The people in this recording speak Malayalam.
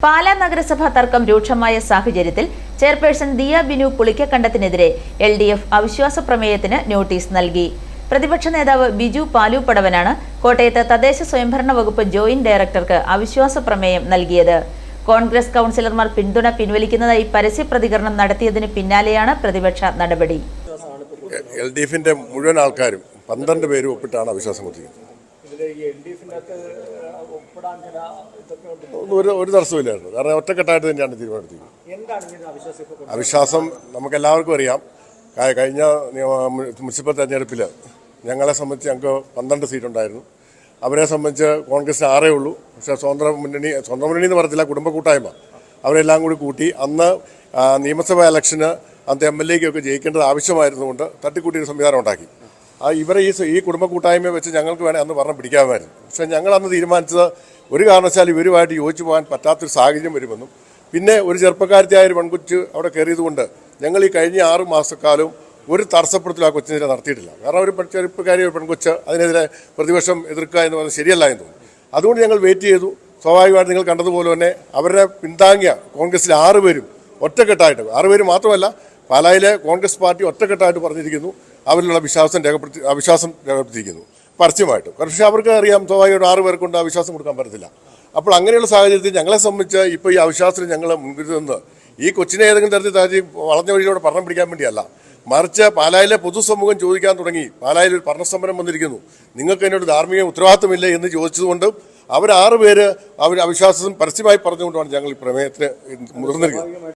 പാലാ നഗരസഭാ തർക്കം രൂക്ഷമായ സാഹചര്യത്തിൽ ചെയർപേഴ്സൺ ദിയ ബിനു പുളിക്കക്കണ്ടത്തിനെതിരെ LDF അവിശ്വാസ പ്രമേയത്തിന് നോട്ടീസ് നൽകി. പ്രതിപക്ഷ നേതാവ് ബിജു പാലൂപ്പടവനാണ് കോട്ടയത്ത് തദ്ദേശ സ്വയംഭരണ വകുപ്പ് ജോയിന്റ് ഡയറക്ടർക്ക് അവിശ്വാസ പ്രമേയം നൽകിയത്. കോൺഗ്രസ് കൗൺസിലർമാർ പിന്തുണ പിൻവലിക്കുന്നതായി പരസ്യ പ്രതികരണം നടത്തിയതിന് പിന്നാലെയാണ് പ്രതിപക്ഷ നടപടി. LDFന്റെ മുഴുവൻ ആൾക്കാരും 12 പേര് ഒപ്പിട്ടാണ് അവിശ്വാസം കൊടുത്തിരിക്കുന്നത്. ഒരു തടസ്സമില്ലായിരുന്നു. കാരണം ഒറ്റക്കെട്ടായിട്ട് തന്നെയാണ് തീരുമാനമെടുത്തിരിക്കുന്നത്. അവിശ്വാസം നമുക്കെല്ലാവർക്കും അറിയാം. കഴിഞ്ഞ മുനിസിപ്പൽ തെരഞ്ഞെടുപ്പിൽ ഞങ്ങളെ സംബന്ധിച്ച് ഞങ്ങൾക്ക് 12 സീറ്റുണ്ടായിരുന്നു. അവരെ സംബന്ധിച്ച് കോൺഗ്രസിന് 6 ഉള്ളൂ. പക്ഷേ സ്വതന്ത്ര മുന്നണി എന്ന് പറഞ്ഞില്ല, കുടുംബ കൂട്ടായ്മ അവരെല്ലാം കൂടി കൂട്ടി അന്ന് നിയമസഭാ ഇലക്ഷന് അന്ന് MLAക്കൊക്കെ ജയിക്കേണ്ടത് ആവശ്യമായിരുന്നുകൊണ്ട് തട്ടിക്കൂട്ടിയൊരു സംവിധാനം ഉണ്ടാക്കി. ഇവരെ ഈ കുടുംബ കൂട്ടായ്മയെ വെച്ച് ഞങ്ങൾക്ക് വേണേൽ അന്ന് ഭരണം പിടിക്കാമായിരുന്നു. പക്ഷേ ഞങ്ങൾ അന്ന് തീരുമാനിച്ചത് ഒരു കാരണവശാലും ഇവരുമായിട്ട് യോജിച്ചു പോകാൻ പറ്റാത്തൊരു സാഹചര്യം വരുമെന്നും പിന്നെ ഒരു ചെറുപ്പക്കാരത്തിയായ ഒരു പെൺകുച്ച് അവിടെ കയറിയതുകൊണ്ട് ഞങ്ങൾ ഈ കഴിഞ്ഞ 6 മാസക്കാലവും ഒരു തടസ്സപ്പെടുത്തലും ആ കൊച്ചിനെതിരെ നടത്തിയിട്ടില്ല. കാരണം ഒരു ചെറുപ്പക്കാരി ഒരു പെൺകൊച്ച് അതിനെതിരെ പ്രതിപക്ഷം എതിർക്കുക എന്ന് പറഞ്ഞാൽ ശരിയല്ല എന്ന് തോന്നി. അതുകൊണ്ട് ഞങ്ങൾ വെയിറ്റ് ചെയ്തു. സ്വാഭാവികമായിട്ട് നിങ്ങൾ കണ്ടതുപോലെ തന്നെ അവരുടെ പിന്താങ്ങിയ കോൺഗ്രസിലെ 6 പേരും ഒറ്റക്കെട്ടായിട്ട്, 6 പേര് മാത്രമല്ല പാലായിലെ കോൺഗ്രസ് പാർട്ടി ഒറ്റക്കെട്ടായിട്ട് പറഞ്ഞിരിക്കുന്നു അവരിലുള്ള അവിശ്വാസം രേഖപ്പെടുത്തിയിരിക്കുന്നു പരസ്യമായിട്ട്. പക്ഷേ അവർക്ക് അറിയാം സ്വാഭാവികമായിട്ട് 6 പേർക്കൊണ്ട് അവിശ്വാസം കൊടുക്കാൻ പറ്റത്തില്ല. അപ്പോൾ അങ്ങനെയുള്ള സാഹചര്യത്തിൽ ഞങ്ങളെ സംബന്ധിച്ച് ഇപ്പോൾ ഈ അവിശ്വാസത്തിൽ ഞങ്ങൾ മുൻപിൽ നിന്ന് ഈ കൊച്ചിനെ ഏതെങ്കിലും തരത്തിൽ വളഞ്ഞ വഴിയിലൂടെ ഭരണം പിടിക്കാൻ വേണ്ടിയല്ല, മറിച്ച് പാലായിലെ പൊതുസമൂഹം ചോദിക്കാൻ തുടങ്ങി. പാലായിൽ ഒരു ഭരണസമരം വന്നിരിക്കുന്നു, നിങ്ങൾക്ക് എന്നോട് ധാർമ്മിക ഉത്തരവാദിത്തമില്ലേ എന്ന് ചോദിച്ചതുകൊണ്ടും അവർ 6 പേര് അവർ അവിശ്വാസം പരസ്യമായി പറഞ്ഞുകൊണ്ടാണ് ഞങ്ങൾ ഈ പ്രമേയത്തിന് മുതിർന്നിരിക്കുന്നത്.